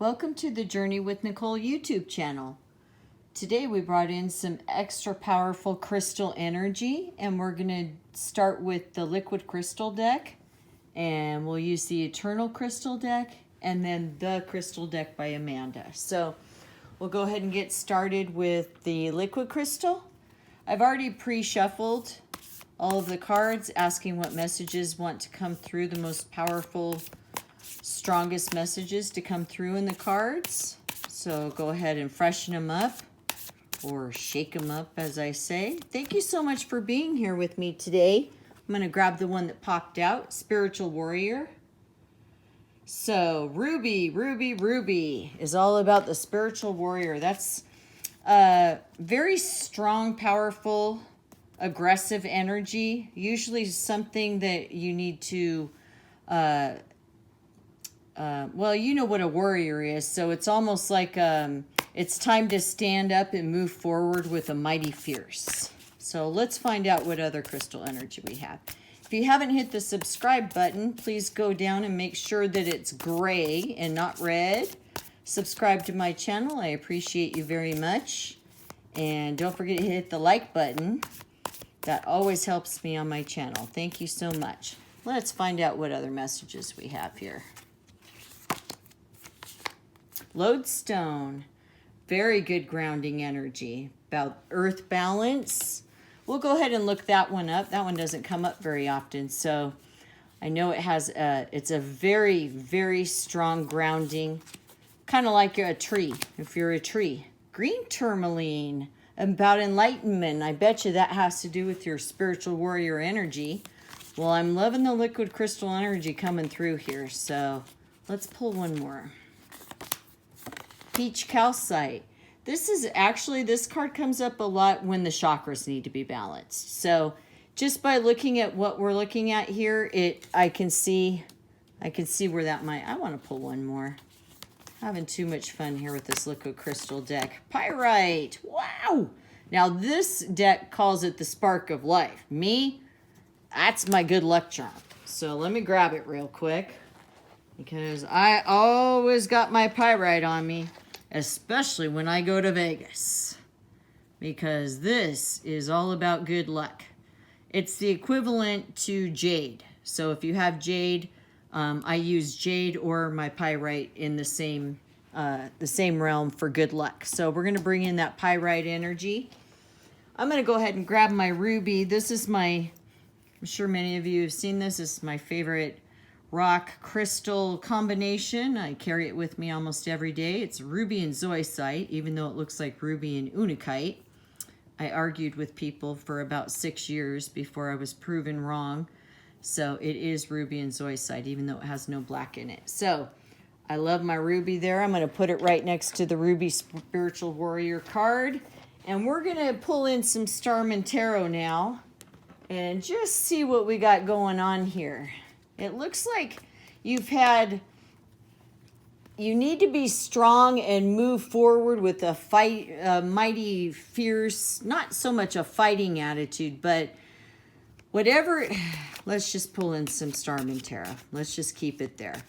Welcome to the Journey with Nicole YouTube channel. Today we brought in some extra powerful crystal energy, and we're going to start with the liquid crystal deck, and we'll use the eternal crystal deck and then the crystal deck by Amanda. So we'll go ahead and get started with the liquid crystal. I've already pre-shuffled all of the cards, asking what messages want to come through, the most powerful, strongest messages to come through in the cards. So go ahead and freshen them up, or shake them up, as I say. Thank you so much for being here with me today. I'm going to grab the one that popped out, Spiritual Warrior. So Ruby, Ruby, Ruby is all about the Spiritual Warrior. That's very strong, powerful, aggressive energy. Usually something that you need to well, you know what a warrior is, so it's almost like it's time to stand up and move forward with a mighty fierce. So let's find out what other crystal energy we have. If you haven't hit the subscribe button, please go down and make sure that it's gray and not red. Subscribe to my channel. I appreciate you very much. And don't forget to hit the like button. That always helps me on my channel. Thank you so much. Let's find out what other messages we have here. Lodestone, very good grounding energy about earth balance. We'll go ahead and look that one up. That one doesn't come up very often, so I know it has it's a very, very strong grounding, kind of like a tree, if you're a tree. Green tourmaline, about enlightenment. I bet you that has to do with your spiritual warrior energy. Well, I'm loving the liquid crystal energy coming through here, so let's pull one more. Peach calcite. This card comes up a lot when the chakras need to be balanced. So just by looking at what we're looking at here, I can see where that might. I want to pull one more. Having too much fun here with this liquid crystal deck. Pyrite. Wow. Now this deck calls it the spark of life. Me, that's my good luck charm. So let me grab it real quick, because I always got my pyrite on me, especially when I go to Vegas, because this is all about good luck. It's the equivalent to jade. So if you have jade, I use jade or my pyrite in the same realm for good luck. So we're going to bring in that pyrite energy. I'm going to go ahead and grab my ruby. This is I'm sure many of you have seen this. This is my favorite rock crystal combination. I carry it with me almost every day. It's ruby and zoisite, even though it looks like ruby and unakite. I argued with people for about 6 years before I was proven wrong. So it is ruby and zoisite, even though it has no black in it. So I love my ruby there. I'm going to put it right next to the ruby spiritual warrior card. And we're going to pull in some Starman Tarot now and just see what we got going on here. It looks like you need to be strong and move forward with a mighty fierce, not so much a fighting attitude, but whatever. Let's just pull in some Starman Tarot. Let's just keep it there.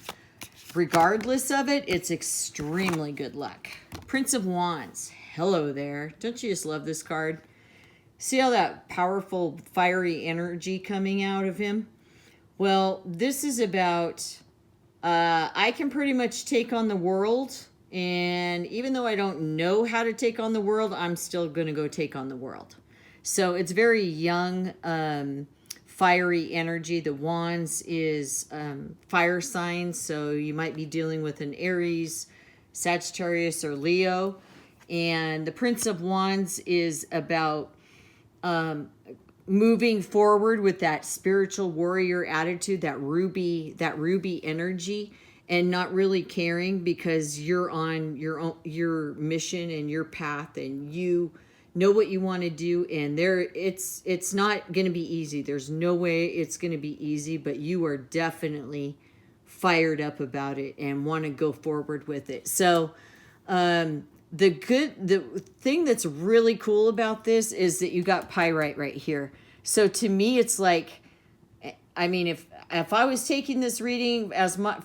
Regardless of it, it's extremely good luck. Prince of Wands. Hello there. Don't you just love this card? See all that powerful, fiery energy coming out of him? Well, this is about, I can pretty much take on the world, and even though I don't know how to take on the world, I'm still going to go take on the world. So it's very young, fiery energy. The Wands is fire signs, so you might be dealing with an Aries, Sagittarius, or Leo. And the Prince of Wands is about moving forward with that spiritual warrior attitude, that ruby energy, and not really caring, because you're on your mission and your path, and you know what you want to do, and it's not going to be easy. There's no way it's going to be easy, but you are definitely fired up about it and want to go forward with it. So the thing that's really cool about this is that you got pyrite right here. So to me, it's like, I mean, if I was taking this reading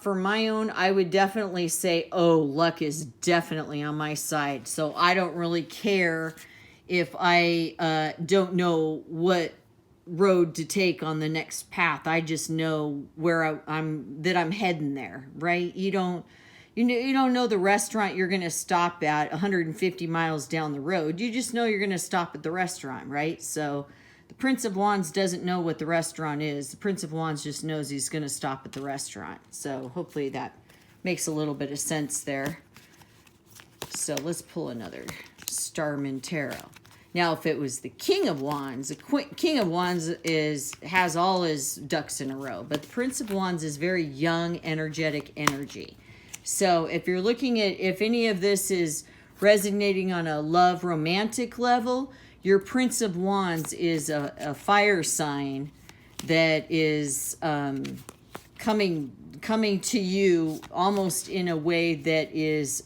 for my own, I would definitely say, oh, luck is definitely on my side. So I don't really care if I don't know what road to take on the next path. I just know where I'm heading there, right? You don't know the restaurant you're going to stop at 150 miles down the road. You just know you're going to stop at the restaurant, right? So the Prince of Wands doesn't know what the restaurant is. The Prince of Wands just knows he's going to stop at the restaurant. So hopefully that makes a little bit of sense there. So let's pull another Starman Tarot. Now, if it was the King of Wands, the King of Wands has all his ducks in a row. But the Prince of Wands is very young, energetic energy. So if you're looking at if any of this is resonating on a love romantic level, your Prince of Wands is a fire sign that is coming to you almost in a way that is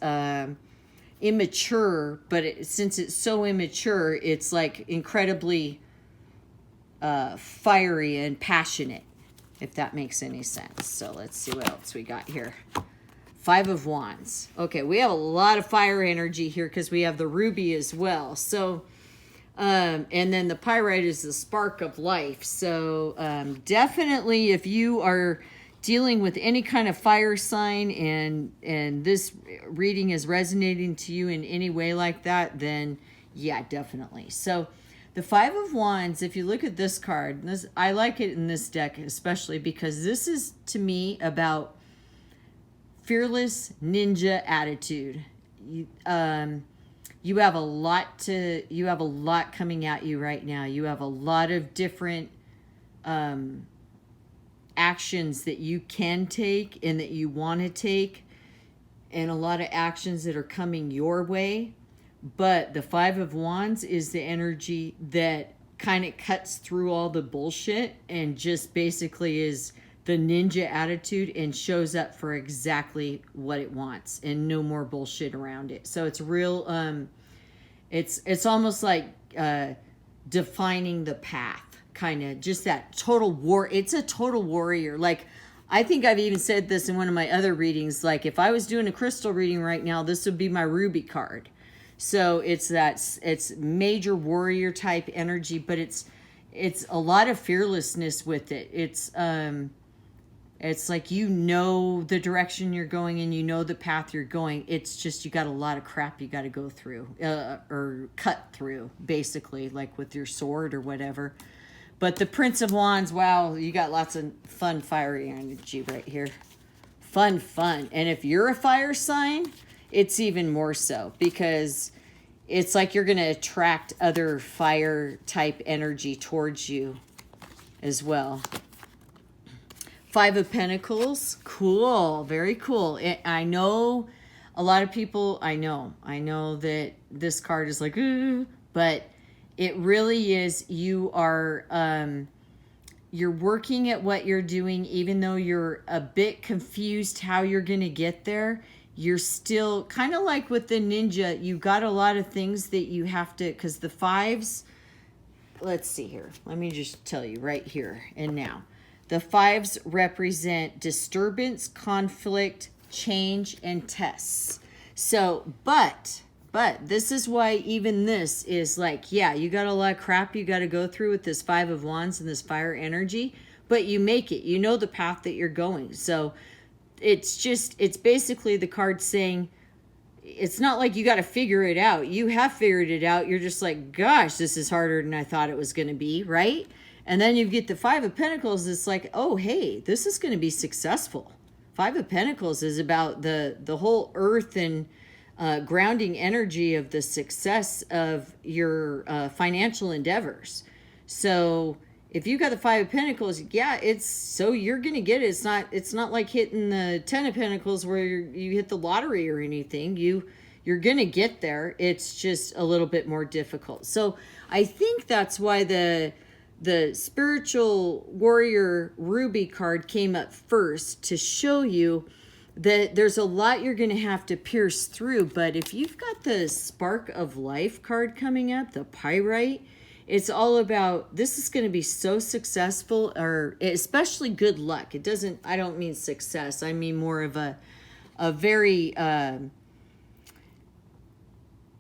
immature, but since it's so immature, it's like incredibly fiery and passionate, if that makes any sense. So let's see what else we got here. Five of Wands. Okay, we have a lot of fire energy here because we have the ruby as well. So, and then the pyrite is the spark of life. So definitely if you are dealing with any kind of fire sign and this reading is resonating to you in any way like that, then yeah, definitely. So the Five of Wands, if you look at this card, I like it in this deck especially because this is to me about fearless ninja attitude. You have a lot coming at you right now. You have a lot of different actions that you can take and that you want to take, and a lot of actions that are coming your way. But the Five of Wands is the energy that kind of cuts through all the bullshit and just basically is the ninja attitude and shows up for exactly what it wants and no more bullshit around it. So it's real, it's almost like defining the path, kind of just that total war. It's a total warrior. Like, I think I've even said this in one of my other readings, like if I was doing a crystal reading right now, this would be my ruby card. So it's major warrior type energy, but it's a lot of fearlessness with it. It's like, you know the direction you're going and you know the path you're going. It's just you got a lot of crap you got to go through or cut through, basically, like with your sword or whatever. But the Prince of Wands, wow, you got lots of fun, fiery energy right here. Fun. And if you're a fire sign, it's even more so because it's like you're going to attract other fire type energy towards you as well. Five of Pentacles, cool, very cool. I know a lot of people, I know that this card is like, but it really is, you are, you're working at what you're doing, even though you're a bit confused how you're going to get there. You're still kind of like with the ninja, you got a lot of things that you have to, because the fives, let's see here. Let me just tell you right here and now. The fives represent disturbance, conflict, change, and tests. So, but this is why even this is like, yeah, you got a lot of crap you got to go through with this Five of Wands and this fire energy, but you make it. You know the path that you're going. So it's basically the card saying, it's not like you got to figure it out. You have figured it out. You're just like, gosh, this is harder than I thought it was going to be, right? And then you get the Five of Pentacles. It's like, oh, hey, this is going to be successful. Five of Pentacles is about the whole earth and grounding energy of the success of your financial endeavors. So if you got the Five of Pentacles, yeah, you're going to get it. It's not like hitting the Ten of Pentacles where you hit the lottery or anything. You're going to get there. It's just a little bit more difficult. So I think that's why the spiritual warrior ruby card came up first, to show you that there's a lot you're going to have to pierce through. But if you've got the spark of life card coming up, the pyrite, it's all about, this is going to be so successful, or especially good luck. It doesn't, I don't mean success. I mean more of a very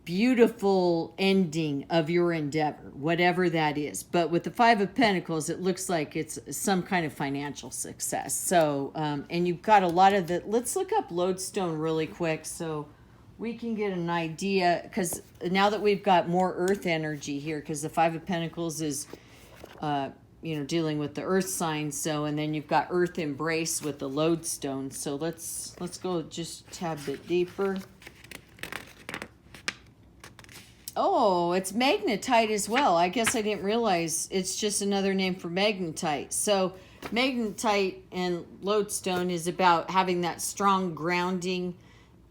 beautiful ending of your endeavor, whatever that is. But with the Five of Pentacles, it looks like it's some kind of financial success. So, and you've got a lot of the, let's look up lodestone really quick so we can get an idea, because now that we've got more earth energy here, because the Five of Pentacles is, you know, dealing with the earth sign. So, and then you've got earth embrace with the lodestone. So let's go just a tad bit deeper. Oh, it's magnetite as well. I guess I didn't realize it's just another name for magnetite. So magnetite and lodestone is about having that strong grounding.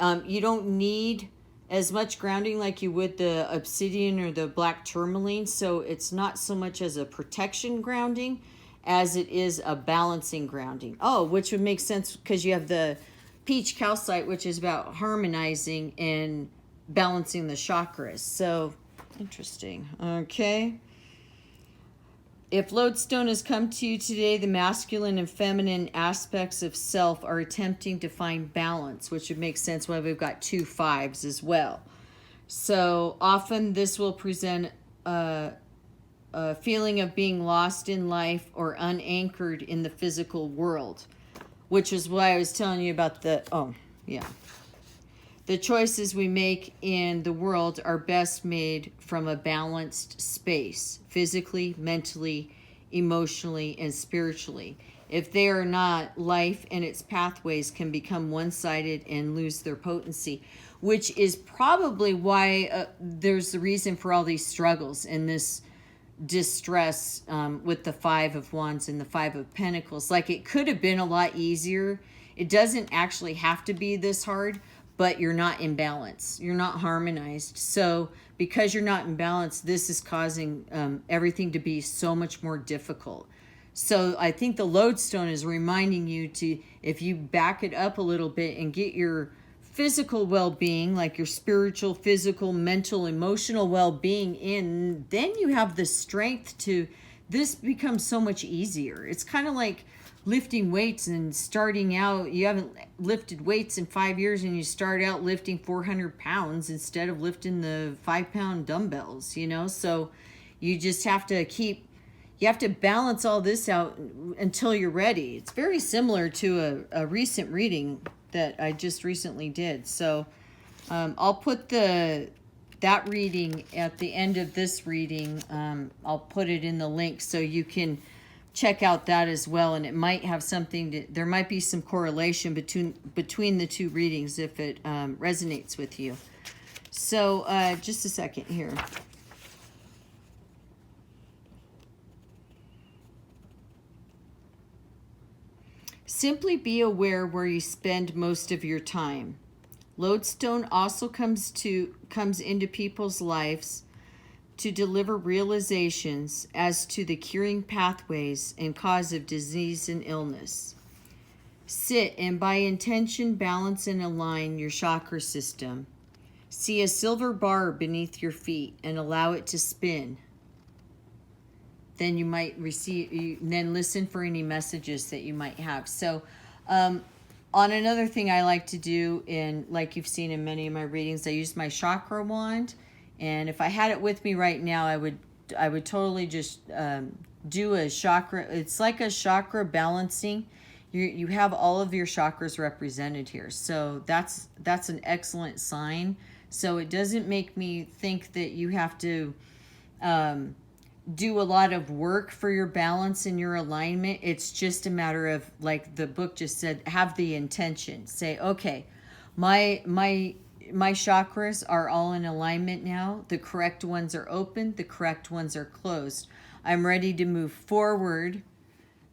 You don't need as much grounding like you would the obsidian or the black tourmaline. So it's not so much as a protection grounding as it is a balancing grounding. Oh, which would make sense because you have the peach calcite, which is about harmonizing and balancing the chakras. So interesting. Okay. If lodestone has come to you today, the masculine and feminine aspects of self are attempting to find balance, which would make sense why we've got 2 5s as well. So often this will present a feeling of being lost in life or unanchored in the physical world, which is why I was telling you about the, oh, yeah. The choices we make in the world are best made from a balanced space, physically, mentally, emotionally, and spiritually. If they are not, life and its pathways can become one-sided and lose their potency, which is probably why there's the reason for all these struggles and this distress with the Five of Wands and the Five of Pentacles. Like, it could have been a lot easier. It doesn't actually have to be this hard, but you're not in balance. You're not harmonized. So because you're not in balance, this is causing everything to be so much more difficult. So I think the lodestone is reminding you to, if you back it up a little bit and get your physical well-being, like your spiritual, physical, mental, emotional well-being in, then you have the strength to, this becomes so much easier. It's kind of like lifting weights and starting out, you haven't lifted weights in 5 years and you start out lifting 400 pounds instead of lifting the 5-pound dumbbells, you know? So you just have to you have to balance all this out until you're ready. It's very similar to a recent reading that I just recently did. So I'll put that reading at the end of this reading. I'll put it in the link so you can check out that as well, and it might have something there might be some correlation between the two readings if it resonates with you. So just a second here. Simply be aware where you spend most of your time. Lodestone also comes into people's lives to deliver realizations as to the curing pathways and cause of disease and illness. Sit and by intention balance and align your chakra system. See a silver bar beneath your feet and allow it to spin. Then you might then listen for any messages that you might have. So on another thing I like to do, in like you've seen in many of my readings, I use my chakra wand. And if I had it with me right now, I would totally just do a chakra. It's like a chakra balancing. You have all of your chakras represented here. So that's an excellent sign. So it doesn't make me think that you have to do a lot of work for your balance and your alignment. It's just a matter of, like the book just said, have the intention. Say, okay, my chakras are all in alignment now. The correct ones are open. The correct ones are closed. I'm ready to move forward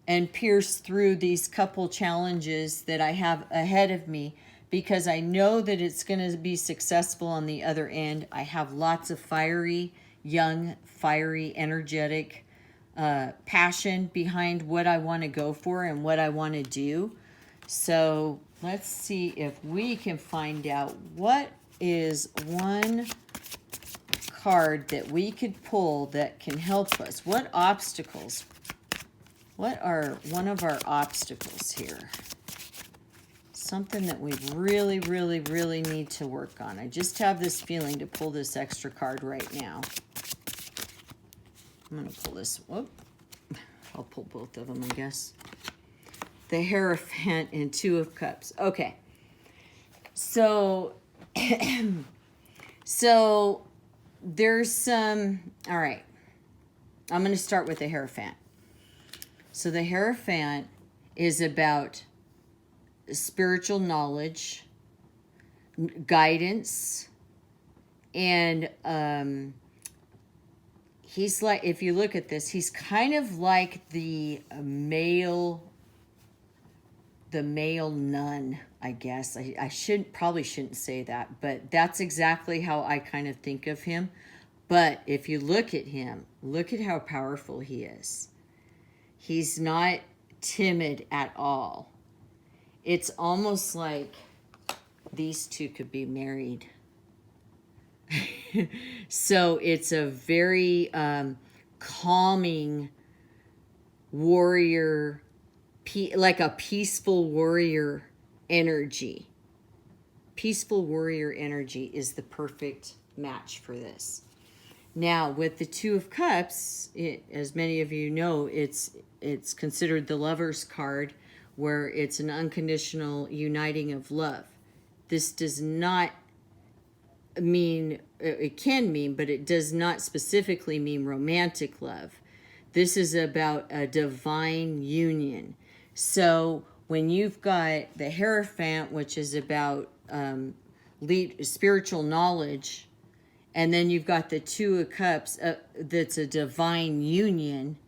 and pierce through these couple challenges that I have ahead of me, because I know that it's going to be successful on the other end. I have lots of young, fiery, energetic passion behind what I want to go for and what I want to do. So let's see if we can find out what is one card that we could pull that can help us? What obstacles? What are one of our obstacles here? Something that we really, really, really need to work on. I just have this feeling to pull this extra card right now. I'm going to pull this. Whoop. I'll pull both of them, I guess. The Hierophant and Two of Cups. Okay. So, so there's some, all right. I'm going to start with the Hierophant. So the Hierophant is about spiritual knowledge, guidance, and he's like, if you look at this, he's kind of like the male nun, I guess. I probably shouldn't say that, but that's exactly how I kind of think of him. But if you look at him, look at how powerful he is. He's not timid at all. It's almost like these two could be married. So it's a very calming warrior, like a peaceful warrior energy. Peaceful warrior energy is the perfect match for this. Now, with the Two of Cups, as many of you know, it's considered the Lover's card, where it's an unconditional uniting of love. This does not mean, it can mean, but it does not specifically mean romantic love. This is about a divine union. So when you've got the Hierophant, which is about spiritual knowledge, and then you've got the Two of Cups, that's a divine union,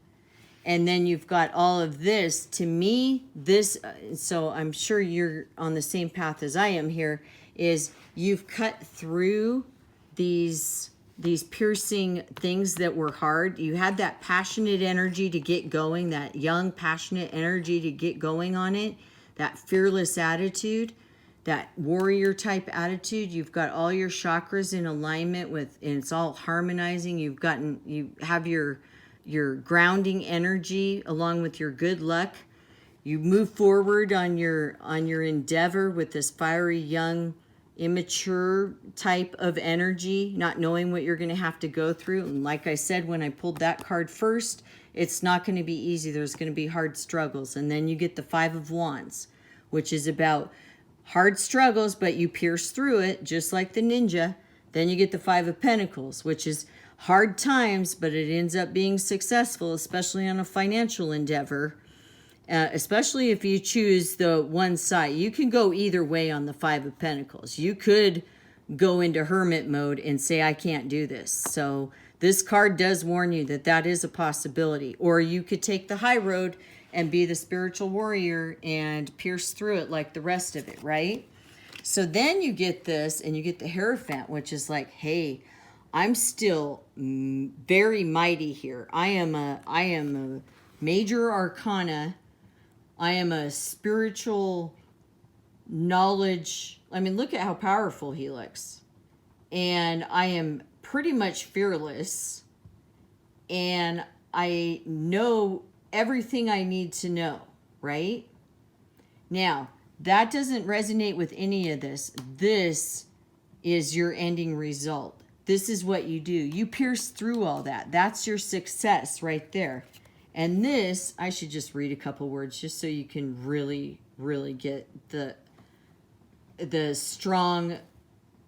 and then you've got all of this. To me, this, so I'm sure you're on the same path as I am here, is you've cut through these piercing things that were hard. You had that passionate energy to get going, that young, passionate energy to get going on it, that fearless attitude, that warrior type attitude. You've got all your chakras in alignment with, and it's all harmonizing. You have your grounding energy along with your good luck. You move forward on your endeavor with this fiery, young, immature type of energy, not knowing what you're going to have to go through. And like I said, when I pulled that card first, it's not going to be easy. There's going to be hard struggles. And then you get the Five of Wands, which is about hard struggles, but you pierce through it, just like the ninja. Then you get the Five of Pentacles, which is hard times, but it ends up being successful, especially on a financial endeavor. Especially if you choose the one side. You can go either way on the Five of Pentacles. You could go into hermit mode and say, I can't do this. So this card does warn you that that is a possibility. Or you could take the high road and be the spiritual warrior and pierce through it like the rest of it, right? So then you get this, and you get the Hierophant, which is like, hey, I'm still very mighty here. I am a major arcana. I am a spiritual knowledge. I mean, look at how powerful he looks. And I am pretty much fearless. And I know everything I need to know, right? Now, that doesn't resonate with any of this. This is your ending result. This is what you do. You pierce through all that. That's your success right there. And this, I should just read a couple words just so you can really, really get the strong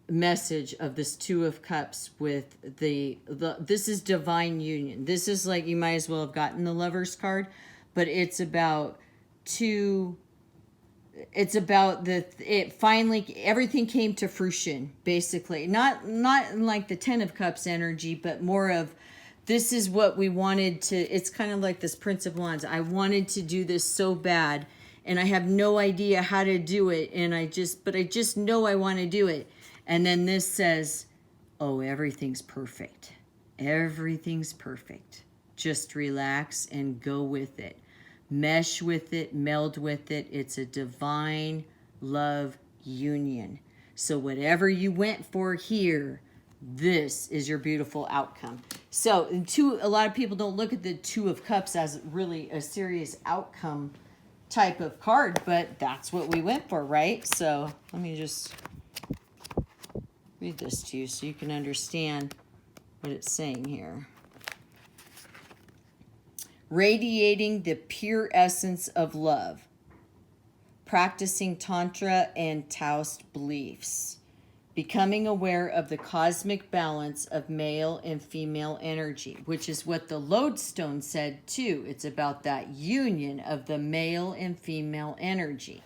message of this Two of Cups with this is divine union. This is like, you might as well have gotten the Lover's card, but it's about it finally, everything came to fruition, basically. Not like the Ten of Cups energy, but more of, this is what we wanted to, it's kind of like this Prince of Wands. I wanted to do this so bad, and I have no idea how to do it, but I just know I want to do it. And then this says, oh, everything's perfect. Everything's perfect. Just relax and go with it. Mesh with it, meld with it. It's a divine love union. So whatever you went for here, This is your beautiful outcome. So a lot of people don't look at the Two of Cups as really a serious outcome type of card, but that's what we went for, right? So let me just read this to you so you can understand what it's saying here. Radiating the pure essence of love, practicing Tantra and Taoist beliefs, becoming aware of the cosmic balance of male and female energy, which is what the lodestone said too. It's about that union of the male and female energy.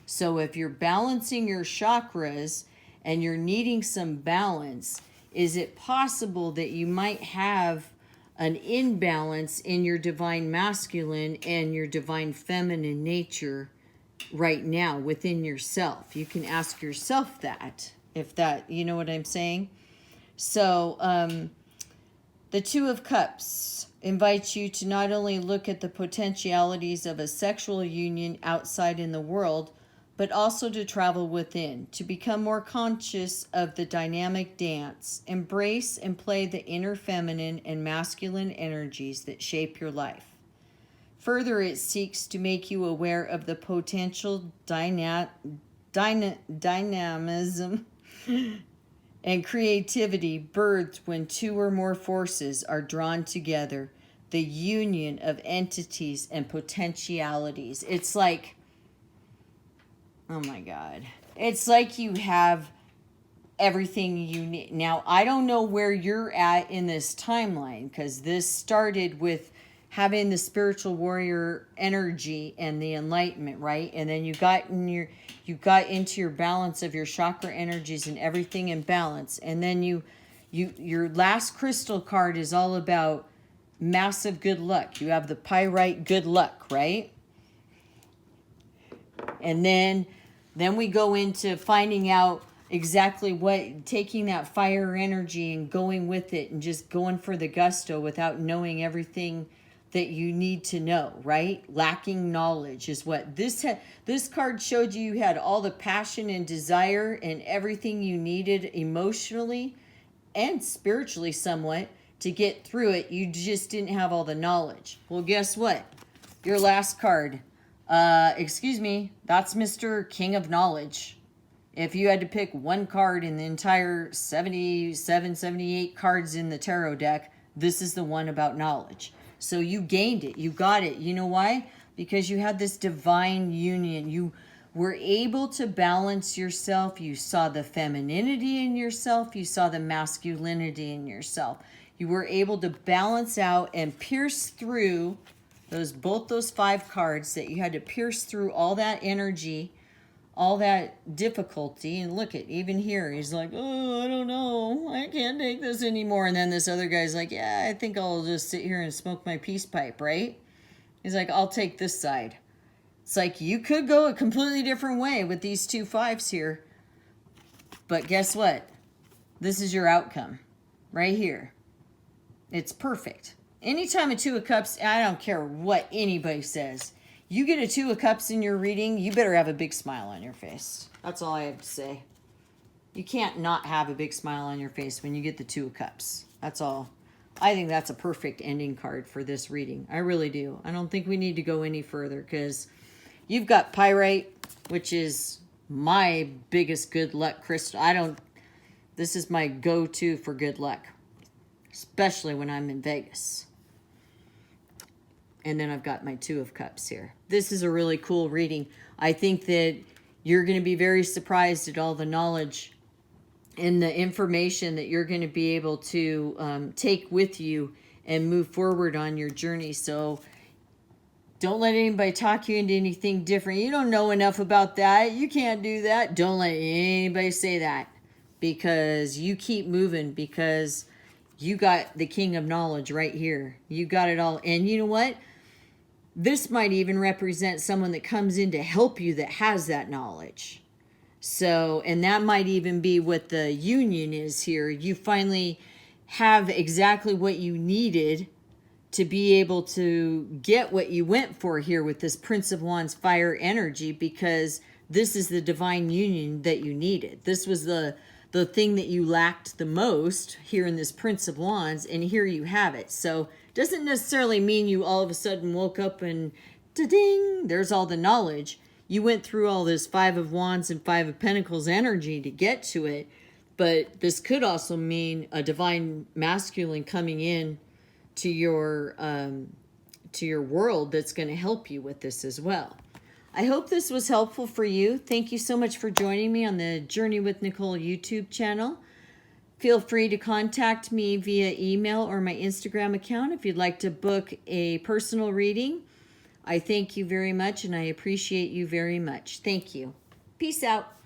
So if you're balancing your chakras and you're needing some balance, is it possible that you might have an imbalance in your divine masculine and your divine feminine nature right now within yourself? You can ask yourself that, if that, you know what I'm saying? So the Two of Cups invites you to not only look at the potentialities of a sexual union outside in the world, but also to travel within, to become more conscious of the dynamic dance, embrace and play the inner feminine and masculine energies that shape your life. Further, it seeks to make you aware of the potential dynamism and creativity birthed when two or more forces are drawn together, the union of entities and potentialities. It's like, oh my God. It's like you have everything you need. Now, I don't know where you're at in this timeline, because this started with having the spiritual warrior energy and the enlightenment, right? And then you got into your balance of your chakra energies and everything in balance. And then your last crystal card is all about massive good luck. You have the pyrite good luck, right? And then we go into finding out exactly what, taking that fire energy and going with it and just going for the gusto without knowing everything that you need to know, right? Lacking knowledge is what this card showed you. You had all the passion and desire and everything you needed emotionally and spiritually somewhat to get through it. You just didn't have all the knowledge. Well, guess what? Your last card, excuse me, that's Mr. King of Knowledge. If you had to pick one card in the entire 77, 78 cards in the tarot deck, this is the one about knowledge. So you gained it. You got it. You know why? Because you had this divine union. You were able to balance yourself. You saw the femininity in yourself. You saw the masculinity in yourself. You were able to balance out and pierce through both those 5 cards that you had to pierce through all that energy, all that difficulty. And look at, even here, he's like, oh, I don't know, I can't take this anymore. And then this other guy's like, yeah, I think I'll just sit here and smoke my peace pipe, right? He's like, I'll take this side. It's like, you could go a completely different way with these 2 5s here. But guess what? This is your outcome right here. It's perfect. Anytime a 2 of Cups, I don't care what anybody says, you get a 2 of Cups in your reading, you better have a big smile on your face. That's all I have to say. You can't not have a big smile on your face when you get the 2 of Cups. That's all. I think that's a perfect ending card for this reading. I really do. I don't think we need to go any further, because you've got pyrite, which is my biggest good luck crystal. This is my go-to for good luck, especially when I'm in Vegas. And then I've got my 2 of Cups here. This is a really cool reading. I think that you're going to be very surprised at all the knowledge and the information that you're going to be able to take with you and move forward on your journey. So don't let anybody talk you into anything different. You don't know enough about that. You can't do that. Don't let anybody say that, because you keep moving, because you got the King of Knowledge right here. You got it all. And you know what? This might even represent someone that comes in to help you that has that knowledge. So, and that might even be what the union is here. You finally have exactly what you needed to be able to get what you went for here with this Prince of Wands fire energy, because this is the divine union that you needed. This was the the thing that you lacked the most here in this Prince of Wands, and here you have it. So it doesn't necessarily mean you all of a sudden woke up and da-ding, there's all the knowledge. You went through all this Five of Wands and Five of Pentacles energy to get to it, but this could also mean a divine masculine coming in to your world that's going to help you with this as well. I hope this was helpful for you. Thank you so much for joining me on the Journey with Nicole YouTube channel. Feel free to contact me via email or my Instagram account if you'd like to book a personal reading. I thank you very much, and I appreciate you very much. Thank you. Peace out.